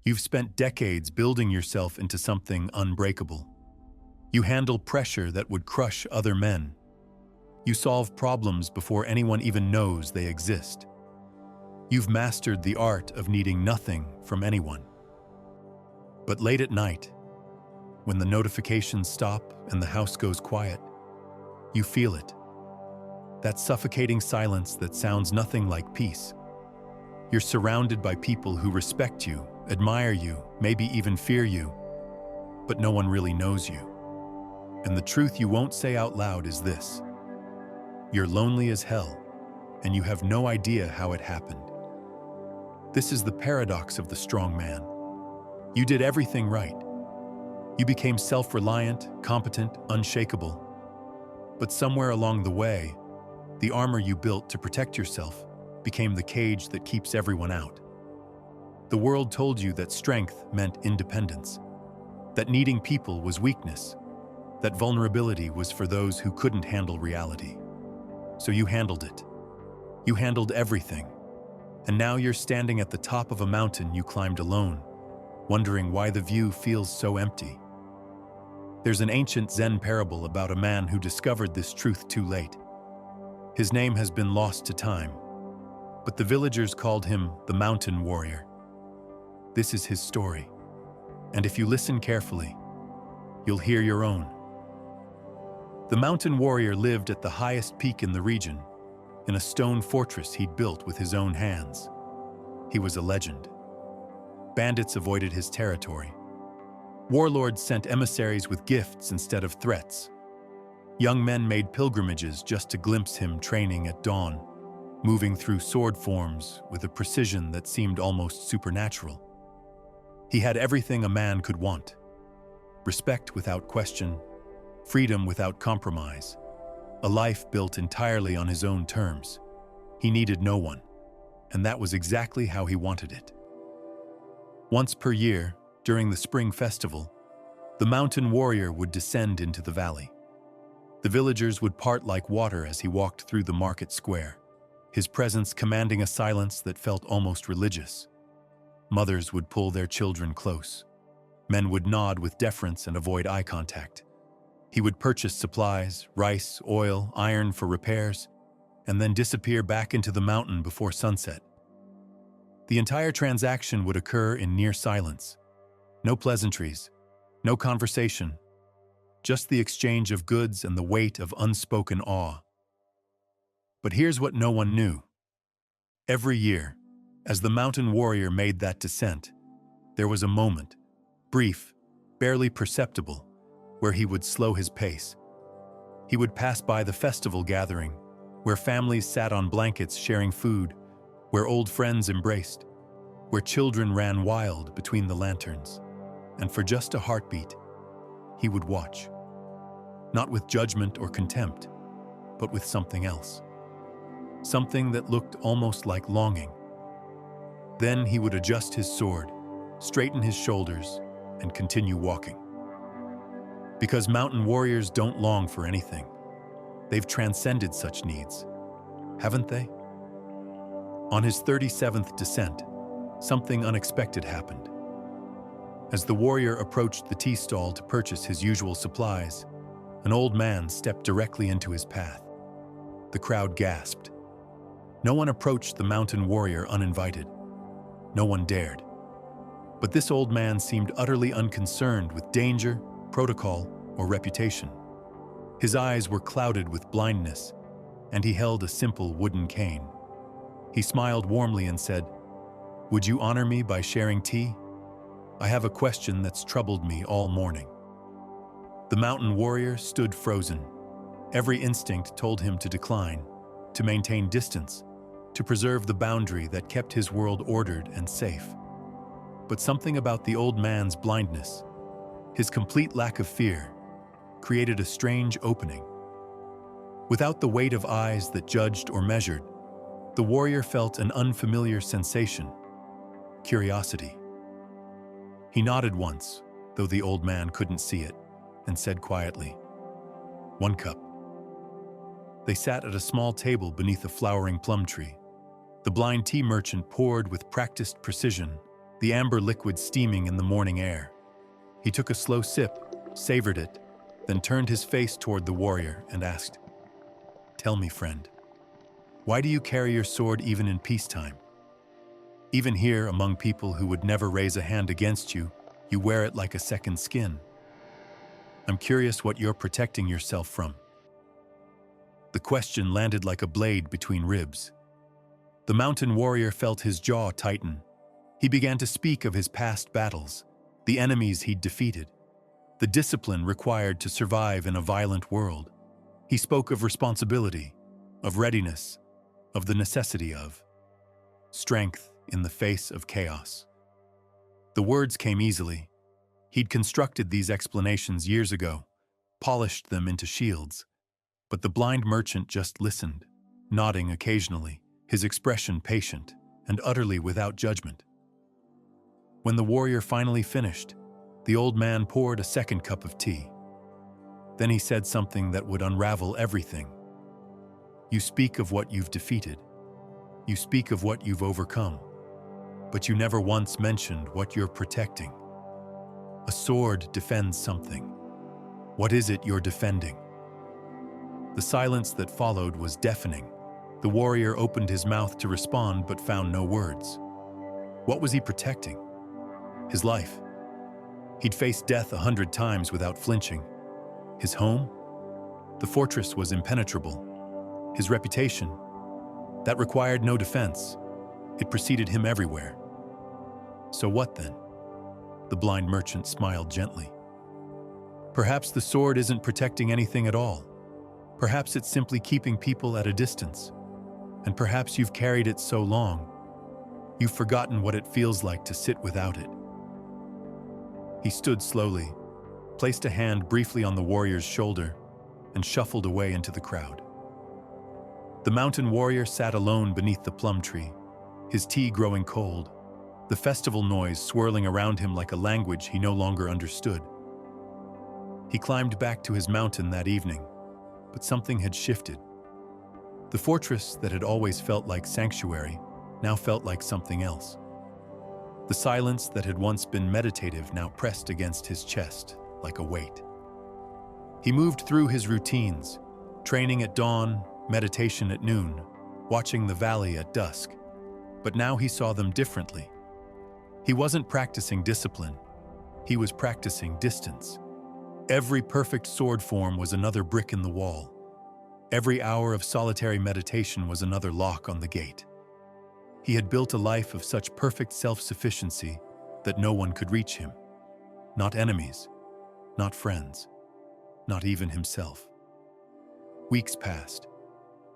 You've spent decades building yourself into something unbreakable. You handle pressure that would crush other men. You solve problems before anyone even knows they exist. You've mastered the art of needing nothing from anyone. But late at night, when the notifications stop and the house goes quiet, you feel it. That suffocating silence that sounds nothing like peace. You're surrounded by people who respect you, admire you, maybe even fear you, but no one really knows you. And the truth you won't say out loud is this: you're lonely as hell, and you have no idea how it happened. This is the paradox of the strong man. You did everything right. You became self-reliant, competent, unshakable. But somewhere along the way, the armor you built to protect yourself became the cage that keeps everyone out. The world told you that strength meant independence, that needing people was weakness, that vulnerability was for those who couldn't handle reality. So you handled it. You handled everything. And now you're standing at the top of a mountain you climbed alone, wondering why the view feels so empty. There's an ancient Zen parable about a man who discovered this truth too late. His name has been lost to time, but the villagers called him the mountain warrior. This is his story, and if you listen carefully, you'll hear your own. The mountain warrior lived at the highest peak in the region, in a stone fortress he'd built with his own hands. He was a legend. Bandits avoided his territory. Warlords sent emissaries with gifts instead of threats. Young men made pilgrimages just to glimpse him training at dawn, moving through sword forms with a precision that seemed almost supernatural. He had everything a man could want: respect without question, freedom without compromise, a life built entirely on his own terms. He needed no one, and that was exactly how he wanted it. Once per year, during the spring festival, the mountain warrior would descend into the valley. The villagers would part like water as he walked through the market square, his presence commanding a silence that felt almost religious. Mothers would pull their children close. Men would nod with deference and avoid eye contact. He would purchase supplies, rice, oil, iron for repairs, and then disappear back into the mountain before sunset. The entire transaction would occur in near silence. No pleasantries, no conversation, just the exchange of goods and the weight of unspoken awe. But here's what no one knew. Every year, as the mountain warrior made that descent, there was a moment, brief, barely perceptible, where he would slow his pace. He would pass by the festival gathering, where families sat on blankets sharing food, where old friends embraced, where children ran wild between the lanterns. And for just a heartbeat, he would watch. Not with judgment or contempt, but with something else. Something that looked almost like longing. Then he would adjust his sword, straighten his shoulders, and continue walking. Because mountain warriors don't long for anything. They've transcended such needs, haven't they? On his 37th descent, something unexpected happened. As the warrior approached the tea stall to purchase his usual supplies, an old man stepped directly into his path. The crowd gasped. No one approached the mountain warrior uninvited. No one dared. But this old man seemed utterly unconcerned with danger, protocol, or reputation. His eyes were clouded with blindness, and he held a simple wooden cane. He smiled warmly and said, "Would you honor me by sharing tea? I have a question that's troubled me all morning." The mountain warrior stood frozen. Every instinct told him to decline, to maintain distance, to preserve the boundary that kept his world ordered and safe. But something about the old man's blindness, his complete lack of fear, created a strange opening. Without the weight of eyes that judged or measured, the warrior felt an unfamiliar sensation: curiosity. He nodded once, though the old man couldn't see it, and said quietly, "1 cup." They sat at a small table beneath a flowering plum tree. The blind tea merchant poured with practiced precision, the amber liquid steaming in the morning air. He took a slow sip, savored it, then turned his face toward the warrior and asked, "Tell me, friend, why do you carry your sword even in peacetime? Even here, among people who would never raise a hand against you, you wear it like a second skin. I'm curious what you're protecting yourself from." The question landed like a blade between ribs. The mountain warrior felt his jaw tighten. He began to speak of his past battles, the enemies he'd defeated, the discipline required to survive in a violent world. He spoke of responsibility, of readiness, of the necessity of strength in the face of chaos. The words came easily. He'd constructed these explanations years ago, polished them into shields. But the blind merchant just listened, nodding occasionally, his expression patient and utterly without judgment. When the warrior finally finished, the old man poured a second cup of tea. Then he said something that would unravel everything. "You speak of what you've defeated. You speak of what you've overcome. But you never once mentioned what you're protecting. A sword defends something. What is it you're defending?" The silence that followed was deafening. The warrior opened his mouth to respond but found no words. What was he protecting? His life. He'd faced death 100 times without flinching. His home? The fortress was impenetrable. His reputation? That required no defense. It preceded him everywhere. So what then? The blind merchant smiled gently. Perhaps the sword isn't protecting anything at all. Perhaps it's simply keeping people at a distance. And perhaps you've carried it so long, you've forgotten what it feels like to sit without it. He stood slowly, placed a hand briefly on the warrior's shoulder, and shuffled away into the crowd. The mountain warrior sat alone beneath the plum tree, his tea growing cold, the festival noise swirling around him like a language he no longer understood. He climbed back to his mountain that evening, but something had shifted. The fortress that had always felt like sanctuary now felt like something else. The silence that had once been meditative now pressed against his chest like a weight. He moved through his routines, training at dawn, meditation at noon, watching the valley at dusk. But now he saw them differently. He wasn't practicing discipline. He was practicing distance. Every perfect sword form was another brick in the wall. Every hour of solitary meditation was another lock on the gate. He had built a life of such perfect self-sufficiency that no one could reach him. Not enemies, not friends, not even himself. Weeks passed.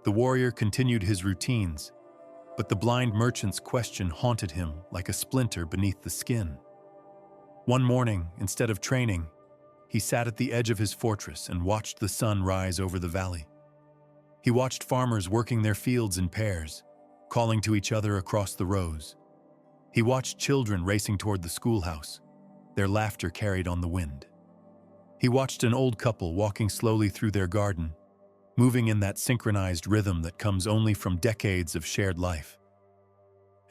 The warrior continued his routines, but the blind merchant's question haunted him like a splinter beneath the skin. One morning, instead of training, he sat at the edge of his fortress and watched the sun rise over the valley. He watched farmers working their fields in pairs, calling to each other across the rows. He watched children racing toward the schoolhouse, their laughter carried on the wind. He watched an old couple walking slowly through their garden, moving in that synchronized rhythm that comes only from decades of shared life.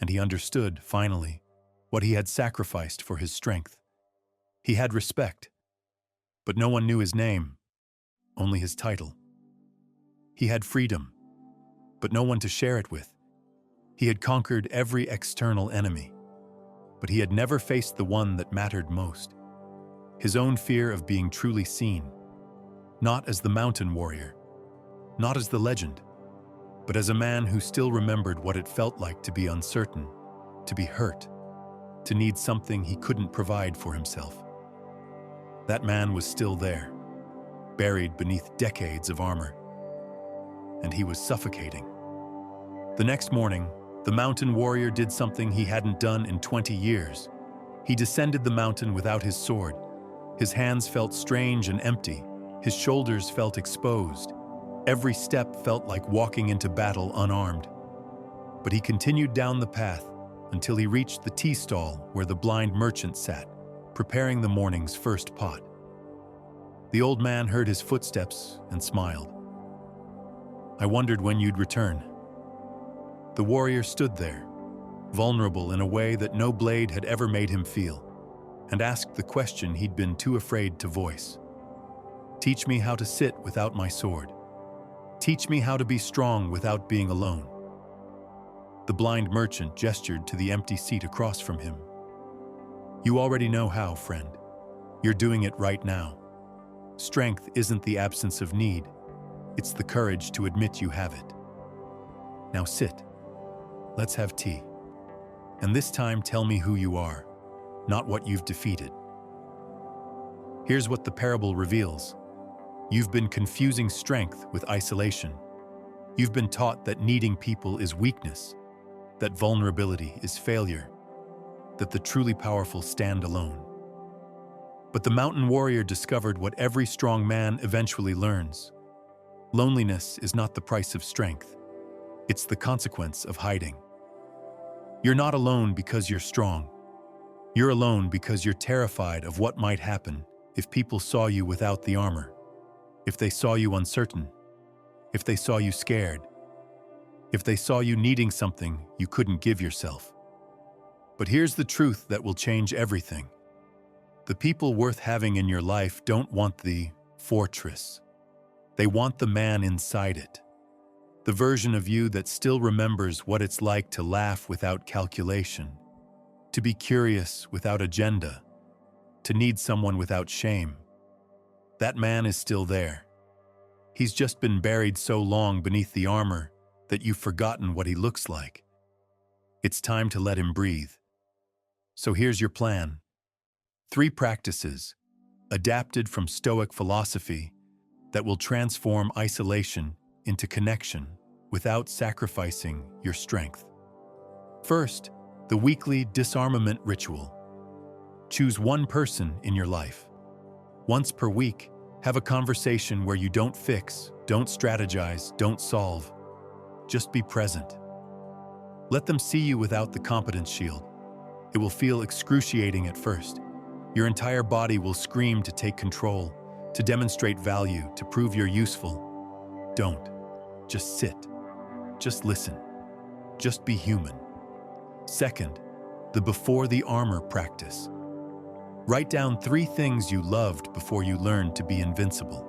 And he understood, finally, what he had sacrificed for his strength. He had respect, but no one knew his name, only his title. He had freedom, but no one to share it with. He had conquered every external enemy, but he had never faced the one that mattered most. His own fear of being truly seen, not as the mountain warrior, not as the legend, but as a man who still remembered what it felt like to be uncertain, to be hurt, to need something he couldn't provide for himself. That man was still there, buried beneath decades of armor, and he was suffocating. The next morning, the mountain warrior did something he hadn't done in 20 years. He descended the mountain without his sword. His hands felt strange and empty. His shoulders felt exposed. Every step felt like walking into battle unarmed. But he continued down the path until he reached the tea stall where the blind merchant sat, preparing the morning's first pot. The old man heard his footsteps and smiled. "I wondered when you'd return." The warrior stood there, vulnerable in a way that no blade had ever made him feel, and asked the question he'd been too afraid to voice. Teach me how to sit without my sword. Teach me how to be strong without being alone. The blind merchant gestured to the empty seat across from him. You already know how, friend. You're doing it right now. Strength isn't the absence of need. It's the courage to admit you have it. Now sit. Let's have tea. And this time tell me who you are, not what you've defeated. Here's what the parable reveals. You've been confusing strength with isolation. You've been taught that needing people is weakness, that vulnerability is failure, that the truly powerful stand alone. But the mountain warrior discovered what every strong man eventually learns. Loneliness is not the price of strength. It's the consequence of hiding. You're not alone because you're strong. You're alone because you're terrified of what might happen if people saw you without the armor, if they saw you uncertain, if they saw you scared, if they saw you needing something you couldn't give yourself. But here's the truth that will change everything. The people worth having in your life don't want the fortress. They want the man inside it. The version of you that still remembers what it's like to laugh without calculation, to be curious without agenda, to need someone without shame. That man is still there. He's just been buried so long beneath the armor that you've forgotten what he looks like. It's time to let him breathe. So here's your plan. 3 practices, adapted from Stoic philosophy, that will transform isolation into connection without sacrificing your strength. First, the weekly disarmament ritual. Choose one person in your life. Once per week, have a conversation where you don't fix, don't strategize, don't solve. Just be present. Let them see you without the competence shield. It will feel excruciating at first. Your entire body will scream to take control, to demonstrate value, to prove you're useful. Don't. Just sit. Just listen. Just be human. Second, the before the armor practice. Write down 3 things you loved before you learned to be invincible.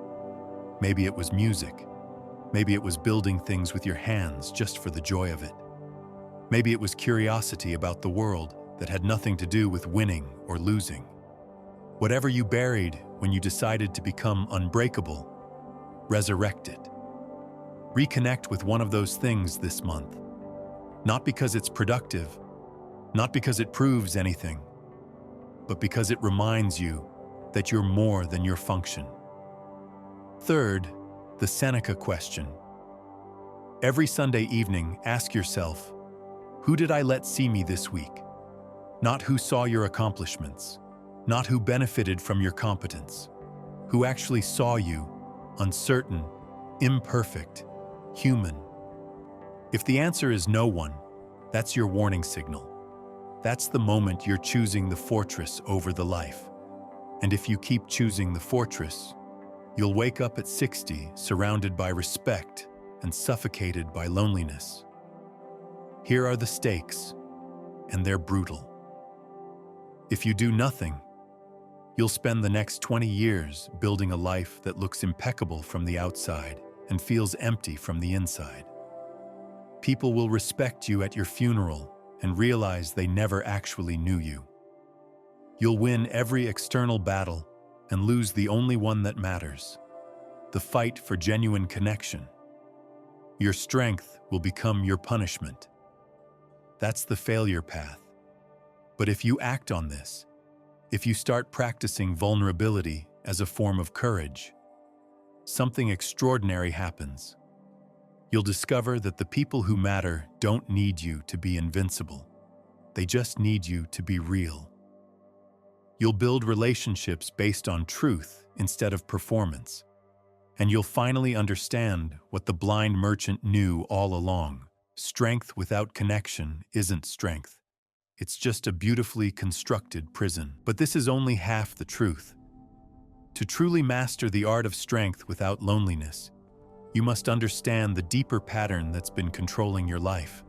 Maybe it was music. Maybe it was building things with your hands just for the joy of it. Maybe it was curiosity about the world that had nothing to do with winning or losing. Whatever you buried when you decided to become unbreakable, resurrect it. Reconnect with one of those things this month. Not because it's productive, not because it proves anything, but because it reminds you that you're more than your function. Third, the Seneca question. Every Sunday evening, ask yourself, who did I let see me this week? Not who saw your accomplishments, not who benefited from your competence, who actually saw you, uncertain, imperfect, human. If the answer is no one, that's your warning signal. That's the moment you're choosing the fortress over the life. And if you keep choosing the fortress, you'll wake up at 60 surrounded by respect and suffocated by loneliness. Here are the stakes, and they're brutal. If you do nothing, you'll spend the next 20 years building a life that looks impeccable from the outside and feels empty from the inside. People will respect you at your funeral and realize they never actually knew you. You'll win every external battle and lose the only one that matters, the fight for genuine connection. Your strength will become your punishment. That's the failure path. But if you act on this, if you start practicing vulnerability as a form of courage, something extraordinary happens. You'll discover that the people who matter don't need you to be invincible. They just need you to be real. You'll build relationships based on truth instead of performance. And you'll finally understand what the blind merchant knew all along. Strength without connection isn't strength. It's just a beautifully constructed prison. But this is only half the truth. To truly master the art of strength without loneliness, you must understand the deeper pattern that's been controlling your life.